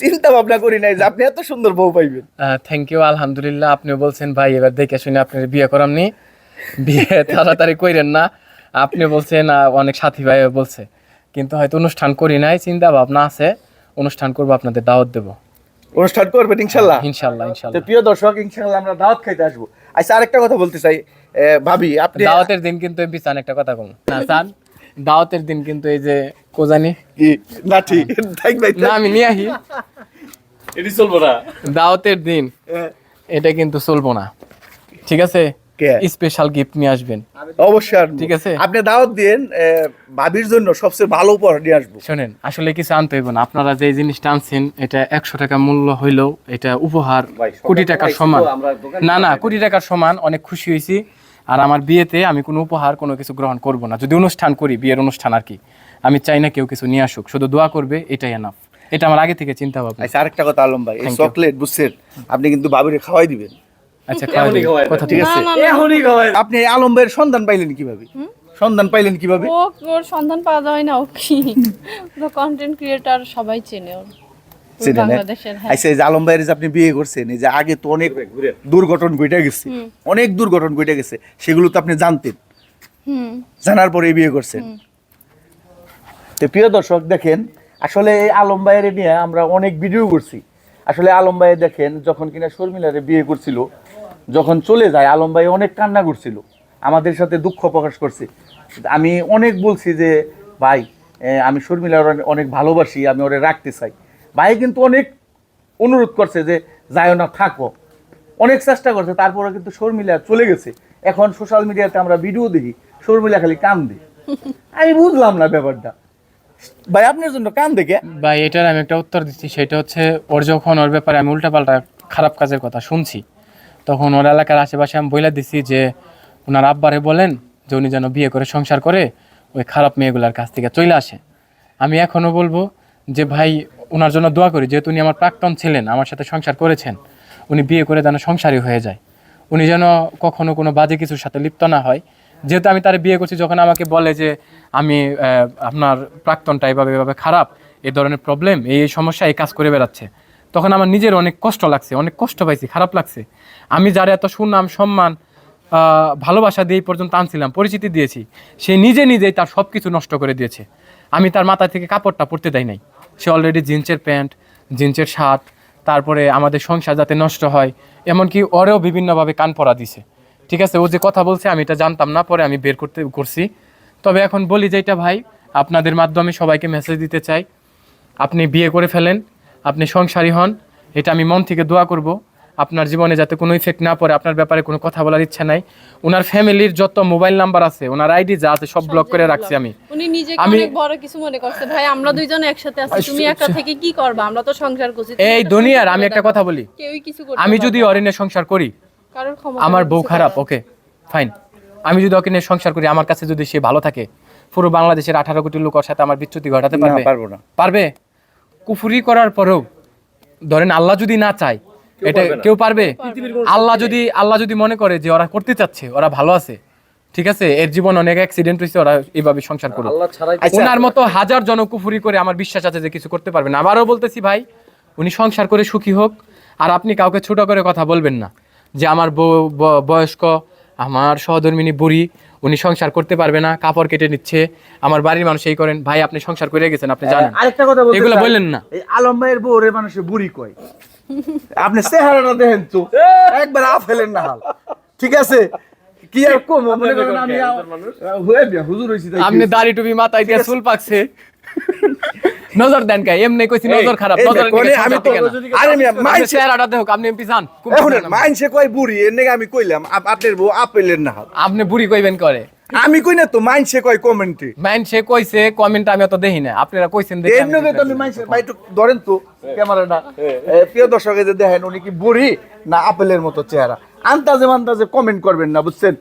চিন্তা ভাবনা করি নাই যে আপনি এত সুন্দর বউ পাইবেন। থ্যাংক ইউ, আলহামদুলিল্লাহ। আপনিও বলছেন ভাই এবার দেখে শুনে আপনার বিয়ে করামনি, বিয়ে তাড়াতাড়ি কইরেন না। আপনি বলছেন অনেক সাথী ভাই বলছে, কিন্তু হয়তো অনুষ্ঠান করি নাই, চিন্তা ভাবনা আছে, অনুষ্ঠান করবো, আপনাদের দাওয়াত দেবো। অনুষ্ঠান করবেন ইনশাল্লাহ? ইনশাল্লাহ তো ইনশাল্লাহ। প্রিয় দর্শক, ইনশাল্লাহ আমরা দাওয়াত খাইতে আসবো। আচ্ছা, আরেকটা কথা বলতে চাই, ভাবি আপনি দাওয়াতের দিন কিন্তু এমপি চান একটা কথা কম না চান, দাওয়াতের দিন কিন্তু এই যে কোজানি কি না ঠিক থাক ভাই, না আমি নিয়ে আহি, এটি চলবো না দাওয়াতের দিন এটা কিন্তু চলবো না, ঠিক আছে? কে? স্পেশাল গিফট নিয়ে আসবেন অবশ্যই আনবো। ঠিক আছে। আপনি দাওয়াত দিন, ভাবির জন্য সবচেয়ে ভালো উপহার নিয়ে আসবো। শোনেন, আসলে কিছু আনতে হইব না, আপনারা যে জিনিসটা আনছেন এটা 100 টাকা মূল্য হইলেও এটা উপহার কোটি টাকার সমান। না না, কোটি টাকার সমান। অনেক খুশি হয়েছি। আর আমার বিয়েতে আমি কোনো উপহার কোনো কিছু গ্রহণ করব না, যদি অনুষ্ঠান করি, বিয়ের অনুষ্ঠান আর কি, আমি চাই না কেউ কিছু নিয়ে আসুক, শুধু দোয়া করবে, এটাই এনাফ। এটা আমার আগে থেকে চিন্তা ভাবনা। আচ্ছা, আরেকটা কথা আলম ভাই, এই Thank you. চকলেট বুঝছেন, আপনি কিন্তু ভাবিরে খাওয়াই দিবেন। আচ্ছা, খাওয়া দিন। কথা ঠিক ঠিক আছে, আছে। এখনই খাওয়াই। আপনি এই আলম ভাইয়ের সন্ধান পাইলেন কিভাবে? সন্ধান পাইলেন কিভাবে? ওর সন্ধান পাওয়া যায় না, ও কি কন্টেন্ট ক্রিয়েটর, সবাই চেনে ওর চেনেন, হ্যাঁ? বাংলাদেশের। হ্যাঁ, আচ্ছা, এই যে আলম ভাইয়ের যে আপনি বিয়ে করছেন, এই যে আগে তো অনেক দুর্ঘটনা ঘটে গেছে, অনেক দুর্ঘটনা ঘটে গেছে, সেগুলো তো আপনি জানতেন, জানার পরে বিয়ে করছেন। তো প্রিয় দর্শক দেখেন, আসলে এই আলম ভাইয়ের নিয়ে আমরা অনেক ভিডিও করছি। আসলে আলম ভাই দেখেন, যখন কিনা শর্মিলারে বিয়ে করছিল, যখন চলে যায় আলম ভাই অনেক কান্না করছিল, আমাদের সাথে দুঃখ প্রকাশ করছে। আমি অনেক বলছি যে ভাই, আমি শর্মিলার অনেক ভালোবাসি, আমি ওরে রাখতে চাই। ভাই কিন্তু অনেক অনুরোধ করছে যে যাইও না, থাকো, অনেক চেষ্টা করছে, তারপরে কিন্তু শর্মিলা চলে গেছে। এখন সোশ্যাল মিডিয়াতে আমরা ভিডিও দেখি, শর্মিলা খালি কান্দে। আমি বুঝলাম না ব্যাপারটা। ভাই আপনার জন্য কান দেখে ভাই এটার আমি একটা উত্তর দিচ্ছি, সেটা হচ্ছে ওর যখন ওর ব্যাপারে আমি উল্টাপাল্টা খারাপ কাজের কথা শুনছি, তখন ওর এলাকার আশেপাশে আমি বলে দিছি যে ওনার আব্বারে বলেন যে উনি যেন বিয়ে করে সংসার করে ওই খারাপ মেয়েগুলার কাছ থেকে চলে আসে। আমি এখনও বলবো যে ভাই ওনার জন্য দোয়া করি, যেহেতু উনি আমার প্রাক্তন ছিলেন, আমার সাথে সংসার করেছেন, উনি বিয়ে করে যেন সংসারই হয়ে যায়, উনি যেন কখনো কোনো বাজে কিছুর সাথে লিপ্ত না হয়। যেহেতু আমি তার বিয়ে করছি, যখন আমাকে বলে যে আমি আপনার প্রাক্তনটা এভাবে খারাপ, এই ধরনের প্রবলেম, এই সমস্যা, এই কাজ করে বেড়াচ্ছে, তখন আমার নিজের অনেক কষ্ট লাগছে, অনেক কষ্ট পাইছি, খারাপ লাগছে। আমি যার এত সুনাম সম্মান ভালোবাসা দিয়ে এই পর্যন্ত আনছিলাম, পরিচিতি দিয়েছি, সে নিজেই তার সব কিছু নষ্ট করে দিয়েছে। আমি তার মাথা থেকে কাপড়টা পরতে দেয় নাই, সে অলরেডি জিন্সের প্যান্ট, জিন্সের শার্ট, তারপরে আমাদের সংসার যাতে নষ্ট হয়, এমনকি ওরেও বিভিন্নভাবে কান পরা দিছে। ঠিক আছে, ও যে কথা বলছে আমি এটা জানতাম না, পরে আমি বের করছি। তবে এখন বলি যে এটা ভাই, আপনাদের মাধ্যমে সবাইকে মেসেজ দিতে চাই, আপনি বিয়ে করে ফেলেন, আপনি সংসারী হন, এটা আমি মন থেকে দোয়া করব। আপনার জীবনে যাতে কোনো ইফেক্ট না পড়ে, আপনার ব্যাপারে কোনো কথা বলার ইচ্ছা নাই। ওনার ফ্যামিলির যত মোবাইল নাম্বার আছে, ওনার আইডি যা আছে, সব ব্লক করে রাখছি আমি। উনি নিজেকে অনেক বড় কিছু মনে করছে। ভাই আমরা দুইজন একসাথে আছি, তুমি একা থেকে কি করবে? আমরা তো সংসার করছি। এই দুনিয়ার আমি একটা কথা বলি, কেউই কিছু করতে আমি যদি অরিনে সংসার করি, কারোর ক্ষমতা আমার নেই বউ কিছু খারাপ, করার। ওকে ফাইন, আমি যদি ওকে নিয়ে সংসার করি, আমার কাছে যদি সে ভালো থাকে, পুরো বাংলাদেশের 18 কোটি লোকের সাথে আমার বিচ্যুতি ঘটাতে পারবে? পারবো না। পারবে? কুফরি করার পরেও ধরেন আল্লাহ যদি না চায়, এটা কেউ পারবে? আল্লাহ যদি মনে করে যে ওরা করতে চাচ্ছে, ওরা ভালো আছে, ঠিক আছে, এর জীবন অনেক অ্যাক্সিডেন্ট হয়েছে, ওরা এইভাবে সংসার করবে। ওনার মতো হাজার জন কুফরি করে আমার বিশ্বাস আছে যে কিছু করতে পারবে না। আবারও বলতেছি ভাই, উনি সংসার করে সুখী হোক। আর আপনি কাউকে ছোট করে কথা বলবেন না যে আমার বয়স্ক, আমার সহধর্মিনী বুড়ি, উনি সংসার করতে পারবে না, কাপড় কেটে নিচ্ছে, আমার বাড়ির মানুষ এই করেন। ভাই আপনি সংসার করে গেছেন, আপনি জানেন। আরেকটা কথা বলতে এগুলো চাই, বললেন না। এই আলম ভাইয়ের বউরে মানুষে বুড়ি কয়, আপনি চেহারাটা দেখেন তো, একবার ফেলেন না হাল, ঠিক আছে? কি আর কম, মনে করেন আমি হুজুর হইছি তাই আপনি দাড়ি টুপি মাথায় দিয়ে চুল পাকছে, নজর দেন কে? এমনি কইছি নজর খারাপ, নজর আমি তো আরে মিয়া মাইন্ড চেহারাটা দেখো, আপনি এমপি চান? এখন মাইন্ডসে কয় বুড়ি, এর নাকি আমি কইলাম আপনার বউ আপেলেন না হাল, আপনি বুড়ি কইবেন করে? আমি কই না তো, মাইন্ডসে কয় কমেন্টে, মাইন্ড সে কইছে, কমেন্ট আমি অত দেখি না, আপনারা কইছেন দেখি এর নগে তো আমি মাইন্ডসে ভাই একটু ধরেন তো ক্যামেরাটা। প্রিয় দর্শক, এই যে দেখেন উনি কি বুড়ি না আপেলের মতো চেহারা, আন্দাজে কমেন্ট করবেন না, বুঝছেন?